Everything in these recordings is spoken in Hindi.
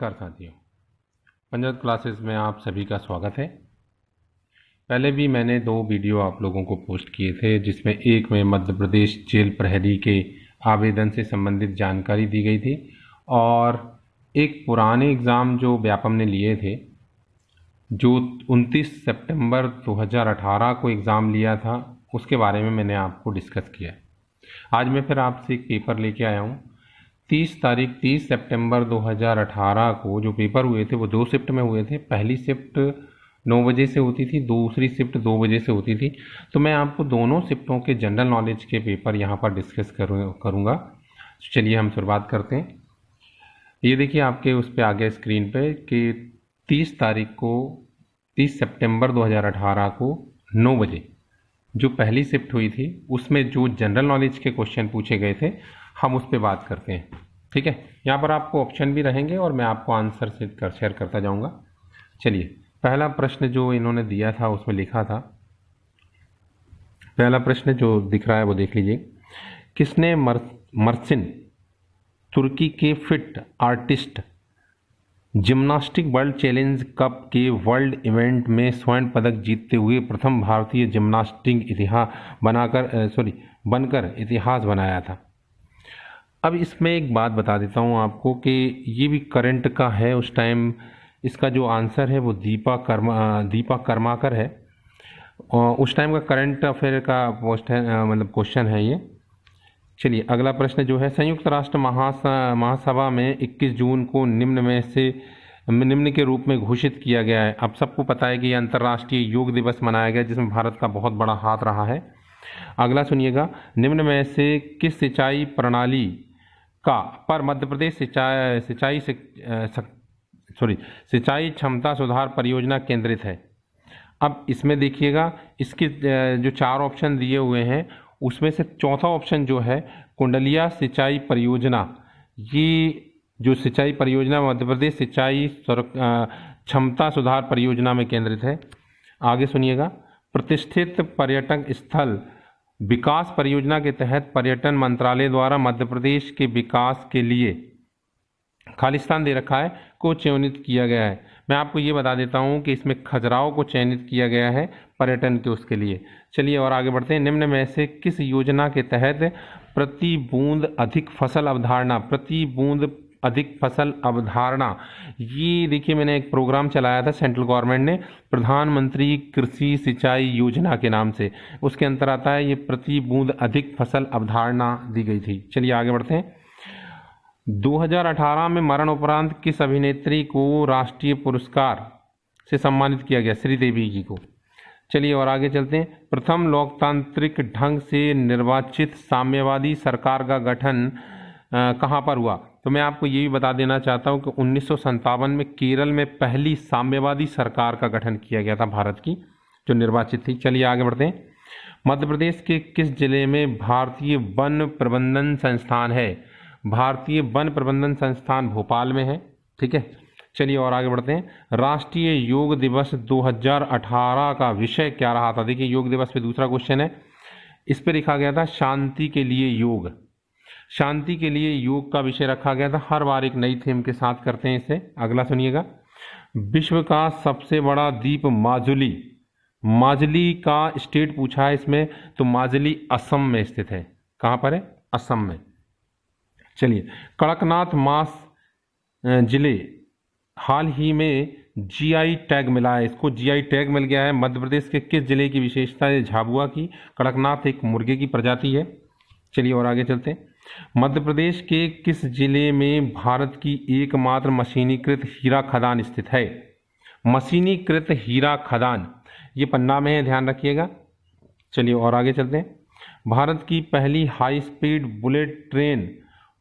नमस्कार साथियों, पंजाब क्लासेस में आप सभी का स्वागत है। पहले भी मैंने 2 वीडियो आप लोगों को पोस्ट किए थे, जिसमें एक में मध्य प्रदेश जेल प्रहरी के आवेदन से संबंधित जानकारी दी गई थी और एक पुराने एग्ज़ाम जो व्यापम ने लिए थे, जो 29 सितंबर 2018 को एग्ज़ाम लिया था, उसके बारे में मैंने आपको डिस्कस किया। आज मैं फिर आपसे एक पेपर लेके आया हूँ। 30 सितंबर 2018 को जो पेपर हुए थे वो 2 शिफ्ट में हुए थे। पहली शिफ्ट 9 बजे से होती थी, दूसरी शिफ्ट 2 बजे से होती थी। तो मैं आपको दोनों शिफ्टों के जनरल नॉलेज के पेपर यहाँ पर डिस्कस करूँगा। चलिए हम शुरुआत करते हैं। ये देखिए आपके उस पर आ गया स्क्रीन पे कि 30 सितंबर 2018 को 9 बजे जो पहली शिफ्ट हुई थी, उसमें जो जनरल नॉलेज के क्वेश्चन पूछे गए थे, हम उस पर बात करते हैं। ठीक है, यहाँ पर आपको ऑप्शन भी रहेंगे और मैं आपको आंसर शेयर करता जाऊँगा। चलिए, पहला प्रश्न जो इन्होंने दिया था उसमें लिखा था, पहला प्रश्न जो दिख रहा है वो देख लीजिए। किसने मर्सिन तुर्की के fit artist gymnastic world challenge cup के वर्ल्ड इवेंट में स्वर्ण पदक जीतते हुए प्रथम भारतीय जिम्नास्टिक बनकर इतिहास बनाया था? अब इसमें एक बात बता देता हूँ आपको कि ये भी करंट का है। उस टाइम इसका जो आंसर है वो दीपा कर्माकर है। उस टाइम का करंट अफेयर का पोस्ट है, मतलब क्वेश्चन है ये। चलिए, अगला प्रश्न जो है, संयुक्त राष्ट्र महासभा में 21 जून को निम्न के रूप में घोषित किया गया है। अब सबको पता है कि ये अंतर्राष्ट्रीय योग दिवस मनाया गया, जिसमें भारत का बहुत बड़ा हाथ रहा है। अगला सुनिएगा, निम्न में से किस सिंचाई प्रणाली पर मध्य प्रदेश सिंचाई क्षमता सुधार परियोजना केंद्रित है? अब इसमें देखिएगा, इसके जो 4 ऑप्शन दिए हुए हैं, उसमें से चौथा ऑप्शन जो है कुंडलिया सिंचाई परियोजना, ये जो सिंचाई परियोजना मध्य प्रदेश सिंचाई क्षमता सुधार परियोजना में केंद्रित है। आगे सुनिएगा, प्रतिष्ठित पर्यटक स्थल विकास परियोजना के तहत पर्यटन मंत्रालय द्वारा मध्य प्रदेश के विकास के लिए खालिस्तान दे रखा है को चयनित किया गया है। मैं आपको ये बता देता हूँ कि इसमें खजुराहो को चयनित किया गया है पर्यटन के उसके लिए। चलिए और आगे बढ़ते हैं। निम्न में से किस योजना के तहत प्रति बूंद अधिक फसल अवधारणा, ये देखिए मैंने एक प्रोग्राम चलाया था सेंट्रल गवर्नमेंट ने, प्रधानमंत्री कृषि सिंचाई योजना के नाम से, उसके अंतर आता है ये प्रति बूंद अधिक फसल अवधारणा दी गई थी। चलिए आगे बढ़ते हैं। 2018 में मरण उपरांत किस अभिनेत्री को राष्ट्रीय पुरस्कार से सम्मानित किया गया? श्रीदेवी जी को। चलिए और आगे चलते हैं। प्रथम लोकतांत्रिक ढंग से निर्वाचित साम्यवादी सरकार का गठन कहाँ पर हुआ? तो मैं आपको ये भी बता देना चाहता हूँ कि 1957 में केरल में पहली साम्यवादी सरकार का गठन किया गया था भारत की, जो निर्वाचित थी। चलिए आगे बढ़ते हैं। मध्य प्रदेश के किस जिले में भारतीय वन प्रबंधन संस्थान है? भारतीय वन प्रबंधन संस्थान भोपाल में है। ठीक है, चलिए और आगे बढ़ते हैं। राष्ट्रीय योग दिवस 2018 का विषय क्या रहा था? देखिए, योग दिवस पे दूसरा क्वेश्चन है, इस पे लिखा गया था शांति के लिए योग। शांति के लिए योग का विषय रखा गया था। हर बार एक नई थीम के साथ करते हैं इसे। अगला सुनिएगा, विश्व का सबसे बड़ा द्वीप माजुली का स्टेट पूछा है इसमें, तो माजुली असम में स्थित है। कहाँ पर है? असम में। चलिए, कड़कनाथ मांस जिले हाल ही में जीआई टैग मिला है, इसको जीआई टैग मिल गया है। मध्य प्रदेश के किस जिले की विशेषता है? झाबुआ की। कड़कनाथ एक मुर्गे की प्रजाति है। चलिए और आगे चलते हैं। मध्य प्रदेश के किस जिले में भारत की एकमात्र मशीनीकृत हीरा खदान स्थित है? मशीनीकृत हीरा खदान, ये पन्ना में है, ध्यान रखिएगा। चलिए और आगे चलते हैं। भारत की पहली high speed bullet train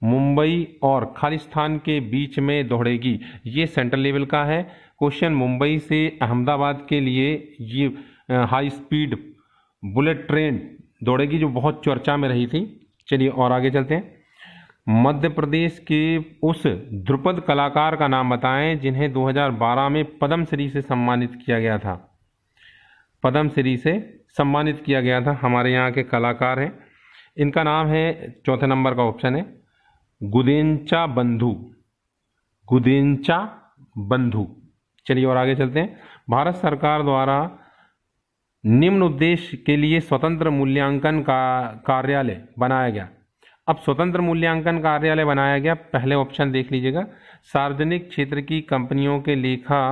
Mumbai और खालिस्तान के बीच में दौड़ेगी, ये सेंट्रल लेवल का है क्वेश्चन। मुंबई से अहमदाबाद के लिए ये हाई स्पीड बुलेट ट्रेन दौड़ेगी, जो बहुत चर्चा में रही थी। चलिए और आगे चलते हैं। मध्य प्रदेश के उस ध्रुपद कलाकार का नाम बताएं जिन्हें 2012 में पद्मश्री से सम्मानित किया गया था। पद्मश्री से सम्मानित किया गया था, हमारे यहाँ के कलाकार हैं। इनका नाम है, चौथे नंबर का ऑप्शन है, गुदेंचा बंधु। गुदेंचा बंधु। चलिए और आगे चलते हैं। भारत सरकार द्वारा निम्न उद्देश्य के लिए स्वतंत्र मूल्यांकन का कार्यालय बनाया गया। अब स्वतंत्र मूल्यांकन कार्यालय बनाया गया, पहले ऑप्शन देख लीजिएगा। सार्वजनिक क्षेत्र की कंपनियों के लेखा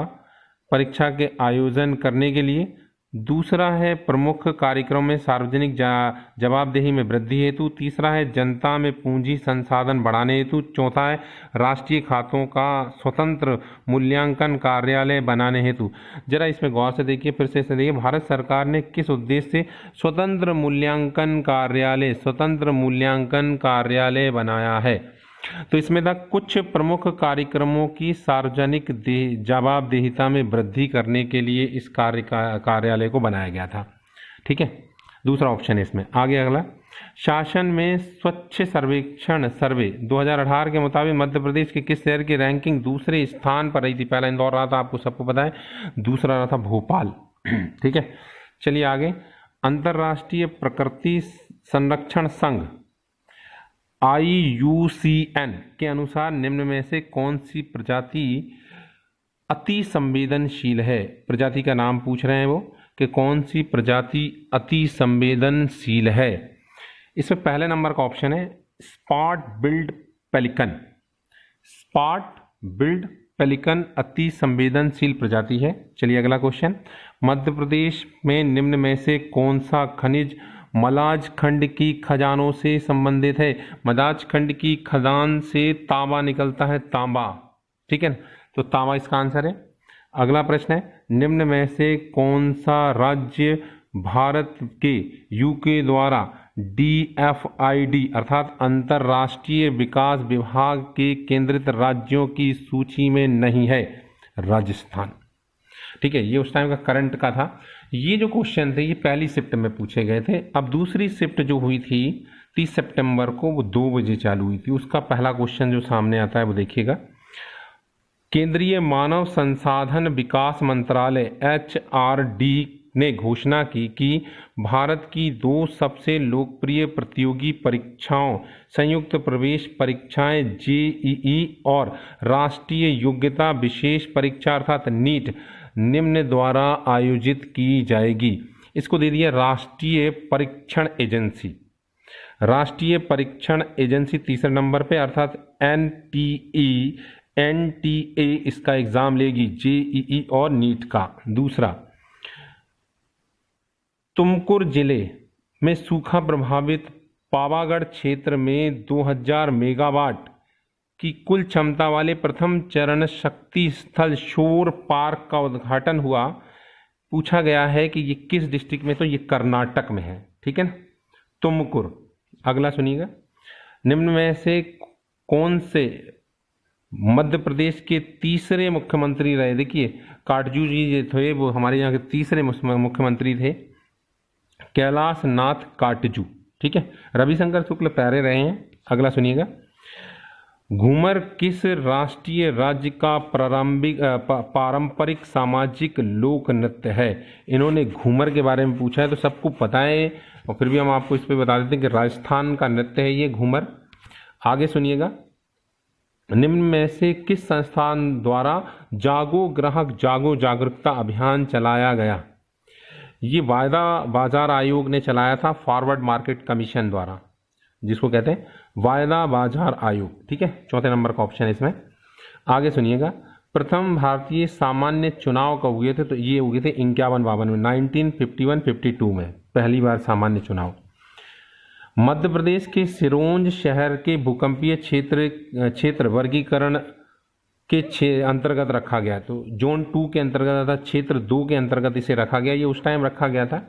परीक्षा के आयोजन करने के लिए। दूसरा है प्रमुख कार्यक्रम में सार्वजनिक जवाबदेही में वृद्धि हेतु। तीसरा है जनता में पूंजी संसाधन बढ़ाने हेतु। चौथा है राष्ट्रीय खातों का स्वतंत्र मूल्यांकन कार्यालय बनाने हेतु। जरा इसमें गौर से देखिए, फिर से देखिए, भारत सरकार ने किस उद्देश्य से स्वतंत्र मूल्यांकन कार्यालय बनाया है। तो इसमें था कुछ प्रमुख कार्यक्रमों की सार्वजनिक जवाबदेहिता में वृद्धि करने के लिए इस कार्यालय को बनाया गया था। ठीक है, दूसरा ऑप्शन है इसमें। आगे अगला, शासन में स्वच्छ सर्वेक्षण सर्वे 2018 के मुताबिक मध्य प्रदेश के किस शहर की रैंकिंग दूसरे स्थान पर रही थी। पहला इंदौर रहा था, आपको सबको पता है, दूसरा रहा था भोपाल। ठीक है, चलिए आगे। अंतर्राष्ट्रीय प्रकृति संरक्षण संघ IUCN के अनुसार निम्न में से कौन सी प्रजाति अति संवेदनशील है। प्रजाति का नाम पूछ रहे हैं वो कि कौन सी प्रजाति अति संवेदनशील है। इसमें पहले नंबर का ऑप्शन है spot billed pelican. Spot billed pelican अति संवेदनशील प्रजाति है। चलिए अगला क्वेश्चन, मध्य प्रदेश में निम्न में से कौन सा खनिज मलाज खंड की खदानों से संबंधित है। मलाज खंड की खदान से तांबा निकलता है, तांबा। ठीक है, तो तांबा इसका आंसर है। अगला प्रश्न है, निम्न में से कौन सा राज्य भारत के यूके द्वारा DFID अर्थात अंतर्राष्ट्रीय विकास विभाग के केंद्रित राज्यों की सूची में नहीं है। राजस्थान। ठीक है, ये उस टाइम का करंट का था। ये जो क्वेश्चन थे ये पहली शिफ्ट में पूछे गए थे। अब दूसरी शिफ्ट जो हुई थी 30 सितंबर को, वो 2 बजे चालू हुई थी। उसका पहला क्वेश्चन जो सामने आता है वो देखिएगा। केंद्रीय मानव संसाधन विकास मंत्रालय HRD ने घोषणा की कि भारत की 2 सबसे लोकप्रिय प्रतियोगी परीक्षाओं संयुक्त प्रवेश परीक्षाएं JEE और राष्ट्रीय योग्यता विशेष परीक्षा अर्थात नीट निम्न द्वारा आयोजित की जाएगी। इसको दे दिया राष्ट्रीय परीक्षण एजेंसी। राष्ट्रीय परीक्षण एजेंसी तीसरे नंबर पे अर्थात NTA इसका एग्जाम लेगी, JEE और नीट का। दूसरा, तुमकुर जिले में सूखा प्रभावित पावागढ़ क्षेत्र में 2000 मेगावाट की कुल क्षमता वाले प्रथम चरण शक्ति स्थल शोर पार्क का उद्घाटन हुआ। पूछा गया है कि ये किस डिस्ट्रिक्ट में, तो ये कर्नाटक में है। ठीक है ना, तुमकुर। अगला सुनिएगा, निम्न में से कौन से मध्य प्रदेश के तीसरे मुख्यमंत्री रहे। देखिए काटजू जी थे, वो हमारे यहाँ के तीसरे मुख्यमंत्री थे, कैलाश नाथ काटजू। ठीक है, रविशंकर शुक्ल पहले रहे हैं। अगला सुनिएगा, घूमर किस राष्ट्रीय राज्य का पारंपरिक सामाजिक लोक नृत्य है। इन्होंने घूमर के बारे में पूछा है, तो सबको पता है और फिर भी हम आपको इस पर बता देते हैं कि राजस्थान का नृत्य है ये घूमर। आगे सुनिएगा, निम्न में से किस संस्थान द्वारा जागो ग्राहक जागो जागरूकता अभियान चलाया गया। ये वायदा बाजार आयोग ने चलाया था, फॉरवर्ड मार्केट कमीशन द्वारा, जिसको कहते हैं वायदा बाजार आयोग। ठीक है, चौथे नंबर का ऑप्शन है इसमें। आगे सुनिएगा, प्रथम भारतीय सामान्य चुनाव कब हुए थे, तो ये हुए थे 51-52 में, 1951-52 में पहली बार सामान्य चुनाव। मध्य प्रदेश के सिरोंज शहर के भूकंपीय क्षेत्र वर्गीकरण के अंतर्गत रखा गया, तो जोन 2 के अंतर्गत था, क्षेत्र 2 के अंतर्गत इसे रखा गया, ये उस टाइम रखा गया था।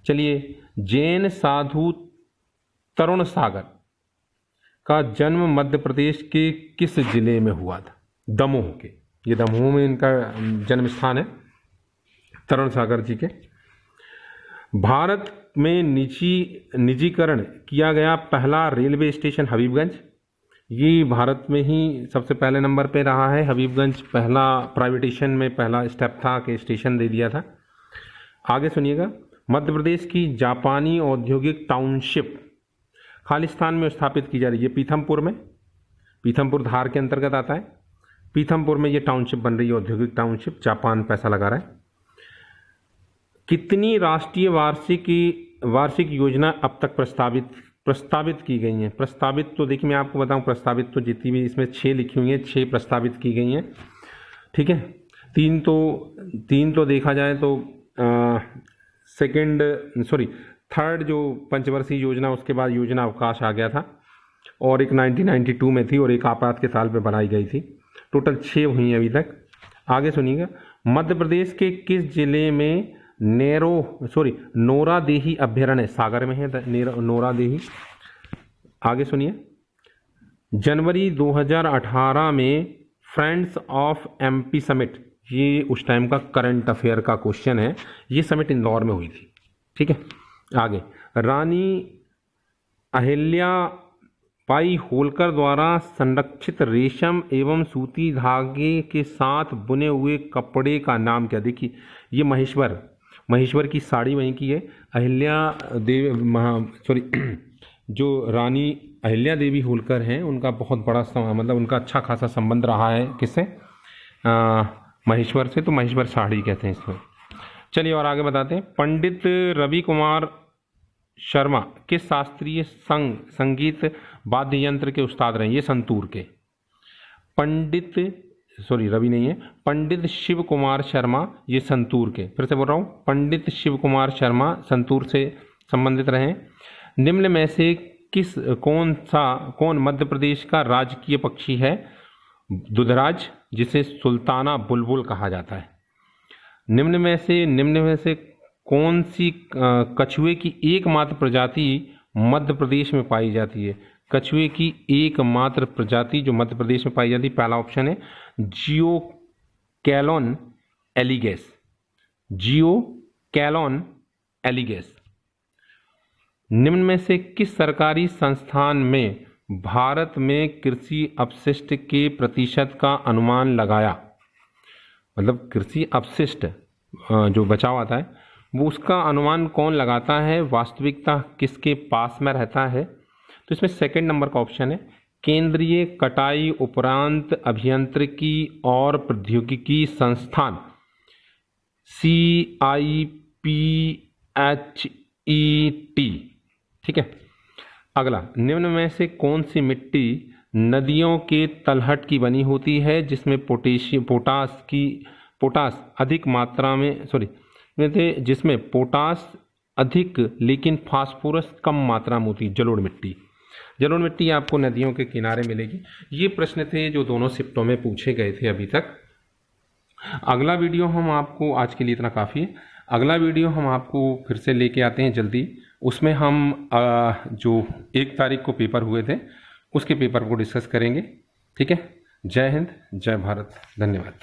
चलिए, जैन साधु तरुण सागर का जन्म मध्य प्रदेश के किस जिले में हुआ था। दमोह के, ये दमोह में इनका जन्म स्थान है, तरुण सागर जी के। भारत में निजीकरण किया गया पहला रेलवे स्टेशन हबीबगंज, ये भारत में ही सबसे पहले नंबर पे रहा है। हबीबगंज पहला प्राइवेटेशन में पहला स्टेप था कि स्टेशन दे दिया था। आगे सुनिएगा, मध्य प्रदेश की जापानी औद्योगिक टाउनशिप खालिस्तान में स्थापित की जा रही है, पीथमपुर में, पीथमपुर धार के अंतर्गत आता है। पीथमपुर में ये टाउनशिप बन रही है, औद्योगिक टाउनशिप, जापान पैसा लगा रहा है। कितनी राष्ट्रीय वार्षिक योजना अब तक प्रस्तावित की गई हैं? प्रस्तावित तो देखिए मैं आपको बताऊं, प्रस्तावित तो जितनी भी इसमें 6 लिखी हुई हैं, 6 प्रस्तावित की गई हैं, ठीक है। तीन तो देखा जाए तो थर्ड जो पंचवर्षीय योजना, उसके बाद योजना अवकाश आ गया था, और एक 1992 में थी, और एक आपात के साल पे बनाई गई थी। टोटल 6 हुई हैं अभी तक। आगे सुनिएगा, मध्य प्रदेश के किस जिले में नोरादेही अभ्यारण्य, सागर में है नोरादेही। आगे सुनिए, जनवरी 2018 में फ्रेंड्स ऑफ एमपी समिट, ये उस टाइम का करंट अफेयर का क्वेश्चन है, ये समिट इंदौर में हुई थी, ठीक है। आगे, रानी अहिल्याबाई होलकर द्वारा संरक्षित रेशम एवं सूती धागे के साथ बुने हुए कपड़े का नाम क्या? देखिए ये महेश्वर की साड़ी वहीं की है। जो रानी अहिल्या देवी होलकर हैं, उनका बहुत बड़ा मतलब उनका अच्छा खासा संबंध रहा है किससे? महेश्वर से, तो महेश्वर साड़ी कहते हैं इसको। चलिए और आगे बताते हैं। पंडित रवि कुमार शर्मा किस शास्त्रीय संगीत वाद्य यंत्र के उस्ताद रहे? ये संतूर के। पंडित शिव कुमार शर्मा, ये संतूर के। फिर से बोल रहा हूँ, पंडित शिव कुमार शर्मा संतूर से संबंधित रहे। निम्न में से कौन मध्य प्रदेश का राजकीय पक्षी है? दुधराज, जिसे सुल्ताना बुलबुल कहा जाता है। निम्न में से कौन सी कछुए की एकमात्र प्रजाति मध्य प्रदेश में पाई जाती है? कछुए की एकमात्र प्रजाति जो मध्य प्रदेश में पाई जाती है, पहला ऑप्शन है जियोकैलोन एलिगेस। निम्न में से किस सरकारी संस्थान में भारत में कृषि अपशिष्ट के प्रतिशत का अनुमान लगाया? मतलब कृषि अपशिष्ट जो बचा हुआ था वो उसका अनुमान कौन लगाता है? वास्तविकता किसके पास में रहता है? तो इसमें सेकंड नंबर का ऑप्शन है केंद्रीय कटाई उपरांत अभियांत्रिकी और प्रौद्योगिकी संस्थान, CIPHET, ठीक है। अगला, निम्न में से कौन सी मिट्टी नदियों के तलहट की बनी होती है जिसमें पोटास अधिक मात्रा में जिसमें पोटास अधिक लेकिन फास्फोरस कम मात्रा में होती है? जलोढ़ मिट्टी आपको नदियों के किनारे मिलेगी। ये प्रश्न थे जो दोनों शिफ्टों में पूछे गए थे अभी तक। अगला वीडियो हम आपको, आज के लिए इतना काफ़ी है, अगला वीडियो हम आपको फिर से लेके आते हैं जल्दी। उसमें हम जो 1 तारीख को पेपर हुए थे उसके पेपर को डिस्कस करेंगे, ठीक है। जय हिंद, जय भारत, धन्यवाद।